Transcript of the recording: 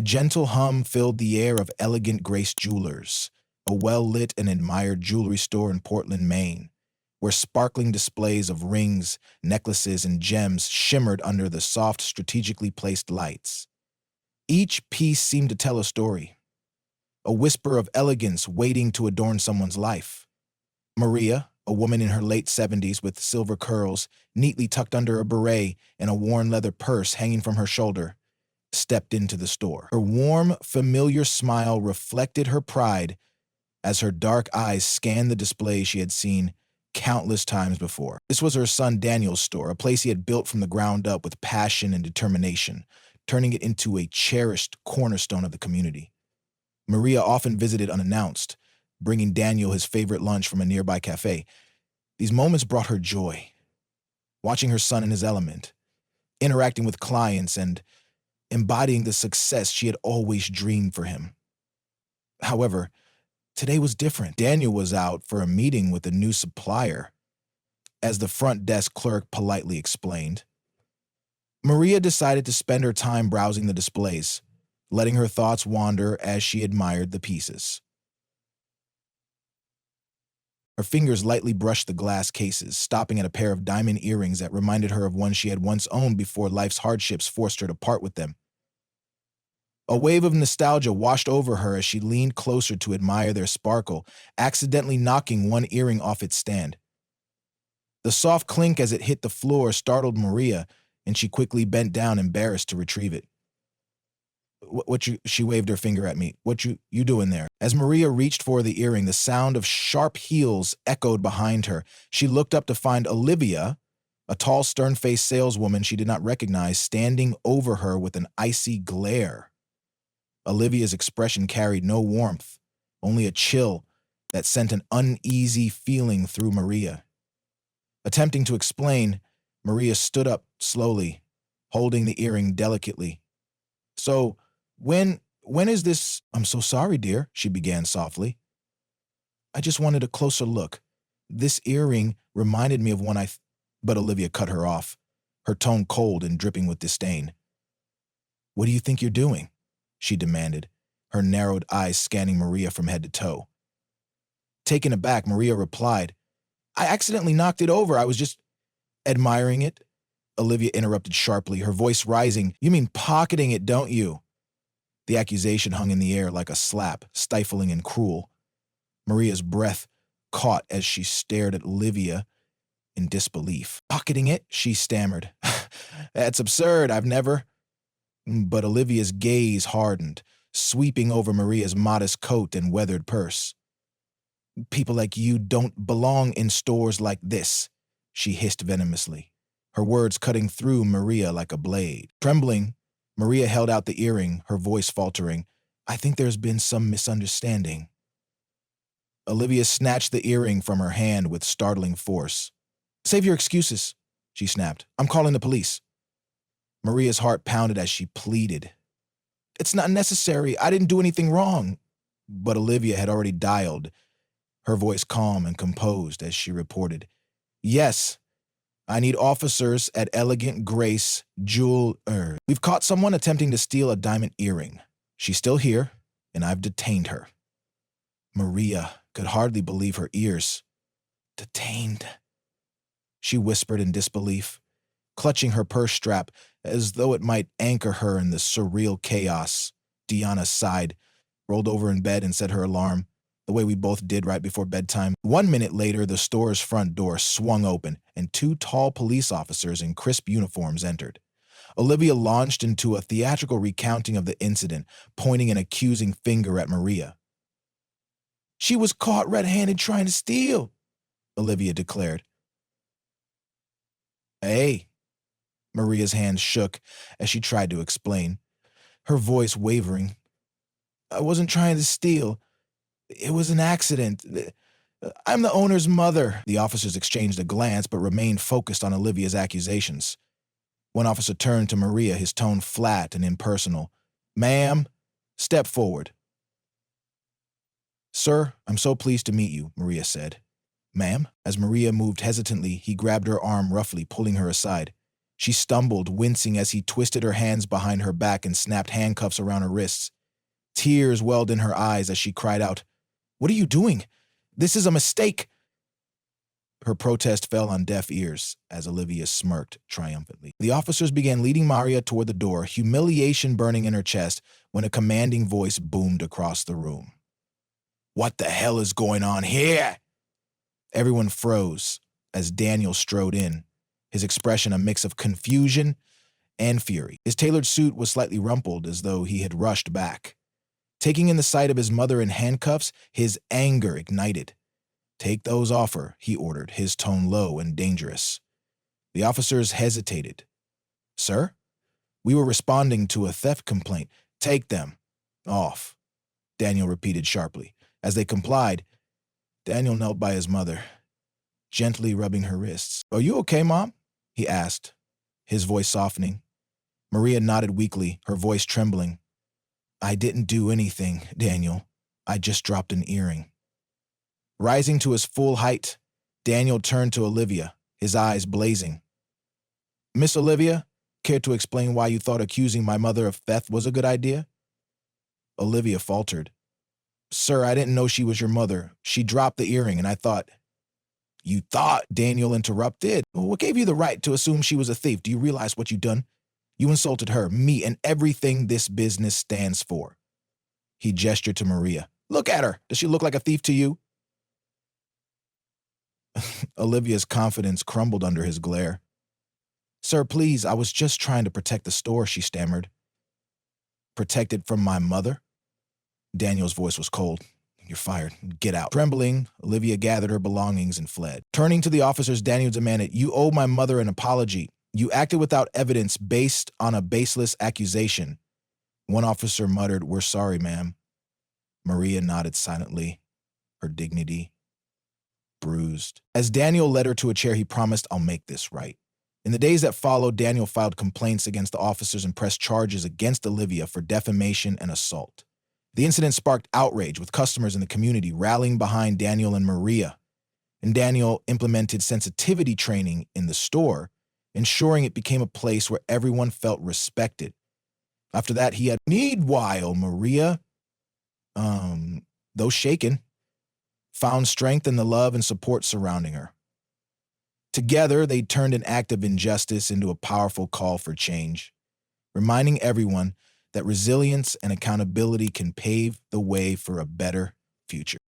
gentle hum filled the air of Elegant Grace Jewelers, a well-lit and admired jewelry store in Portland, Maine, where sparkling displays of rings, necklaces, and gems shimmered under the soft, strategically placed lights. Each piece seemed to tell a story, a whisper of elegance waiting to adorn someone's life. Maria, a woman in her late 70s with silver curls, neatly tucked under a beret and a worn leather purse hanging from her shoulder, stepped into the store. Her warm, familiar smile reflected her pride as her dark eyes scanned the displays she had seen countless times before. This was her son Daniel's store, a place he had built from the ground up with passion and determination, turning it into a cherished cornerstone of the community. Maria often visited unannounced, bringing Daniel his favorite lunch from a nearby cafe. These moments brought her joy. Watching her son in his element, interacting with clients, and embodying the success she had always dreamed for him. However, today was different. Daniel was out for a meeting with a new supplier, as the front desk clerk politely explained. Maria decided to spend her time browsing the displays, letting her thoughts wander as she admired the pieces. Her fingers lightly brushed the glass cases, stopping at a pair of diamond earrings that reminded her of one she had once owned before life's hardships forced her to part with them. A wave of nostalgia washed over her as she leaned closer to admire their sparkle, accidentally knocking one earring off its stand. The soft clink as it hit the floor startled Maria, and she quickly bent down, embarrassed to retrieve it. She waved her finger at me. What you doing there? As Maria reached for the earring, the sound of sharp heels echoed behind her. She looked up to find Olivia, a tall, stern-faced saleswoman she did not recognize, standing over her with an icy glare. Olivia's expression carried no warmth, only a chill that sent an uneasy feeling through Maria. Attempting to explain, Maria stood up slowly, holding the earring delicately. So, when is this? I'm so sorry, dear, she began softly. I just wanted a closer look. This earring reminded me of one But Olivia cut her off, her tone cold and dripping with disdain. What do you think you're doing? She demanded, her narrowed eyes scanning Maria from head to toe. Taken aback, Maria replied, I accidentally knocked it over. I was just admiring it. Olivia interrupted sharply, her voice rising. You mean pocketing it, don't you? The accusation hung in the air like a slap, stifling and cruel. Maria's breath caught as she stared at Olivia in disbelief. Pocketing it? She stammered. That's absurd. I've never... But Olivia's gaze hardened, sweeping over Maria's modest coat and weathered purse. People like you don't belong in stores like this, she hissed venomously, her words cutting through Maria like a blade. Trembling, Maria held out the earring, her voice faltering. I think there's been some misunderstanding. Olivia snatched the earring from her hand with startling force. Save your excuses, she snapped. I'm calling the police. Maria's heart pounded as she pleaded. It's not necessary. I didn't do anything wrong. But Olivia had already dialed, her voice calm and composed as she reported. Yes, I need officers at Elegant Grace Jeweler. We've caught someone attempting to steal a diamond earring. She's still here, and I've detained her. Maria could hardly believe her ears. Detained, she whispered in disbelief, clutching her purse strap as though it might anchor her in the surreal chaos. Deanna sighed, rolled over in bed and set her alarm, the way we both did right before bedtime. 1 minute later, the store's front door swung open, and 2 tall police officers in crisp uniforms entered. Olivia launched into a theatrical recounting of the incident, pointing an accusing finger at Maria. She was caught red-handed trying to steal, Olivia declared. Hey. Maria's hands shook as she tried to explain, her voice wavering. I wasn't trying to steal. It was an accident. I'm the owner's mother. The officers exchanged a glance but remained focused on Olivia's accusations. One officer turned to Maria, his tone flat and impersonal. Ma'am, step forward. Sir, I'm so pleased to meet you, Maria said. Ma'am? As Maria moved hesitantly, he grabbed her arm roughly, pulling her aside. She stumbled, wincing as he twisted her hands behind her back and snapped handcuffs around her wrists. Tears welled in her eyes as she cried out, "What are you doing? This is a mistake!" Her protest fell on deaf ears as Olivia smirked triumphantly. The officers began leading Maria toward the door, humiliation burning in her chest, when a commanding voice boomed across the room. "What the hell is going on here?" Everyone froze as Daniel strode in, his expression a mix of confusion and fury. His tailored suit was slightly rumpled as though he had rushed back. Taking in the sight of his mother in handcuffs, his anger ignited. "Take those off her," he ordered, his tone low and dangerous. The officers hesitated. "Sir? We were responding to a theft complaint. Take them off," Daniel repeated sharply. As they complied, Daniel knelt by his mother, gently rubbing her wrists. "Are you okay, Mom?" he asked, his voice softening. Maria nodded weakly, her voice trembling. "I didn't do anything, Daniel. I just dropped an earring." Rising to his full height, Daniel turned to Olivia, his eyes blazing. "Miss Olivia, care to explain why you thought accusing my mother of theft was a good idea?" Olivia faltered. "Sir, I didn't know she was your mother. She dropped the earring, and I thought—" "You thought," Daniel interrupted. "What gave you the right to assume she was a thief? Do you realize what you've done? You insulted her, me, and everything this business stands for." He gestured to Maria. "Look at her. Does she look like a thief to you?" Olivia's confidence crumbled under his glare. "Sir, please, I was just trying to protect the store," she stammered. "Protect it from my mother?" Daniel's voice was cold. "You're fired. Get out." Trembling, Olivia gathered her belongings and fled. Turning to the officers, Daniel demanded, "You owe my mother an apology. You acted without evidence based on a baseless accusation." One officer muttered, "We're sorry, ma'am." Maria nodded silently, her dignity bruised. As Daniel led her to a chair, he promised, "I'll make this right." In the days that followed, Daniel filed complaints against the officers and pressed charges against Olivia for defamation and assault. The incident sparked outrage, with customers in the community rallying behind Daniel and Maria. And Daniel implemented sensitivity training in the store, ensuring it became a place where everyone felt respected. After that, he had, meanwhile, Maria, though shaken, found strength in the love and support surrounding her. Together, they turned an act of injustice into a powerful call for change, reminding everyone that resilience and accountability can pave the way for a better future.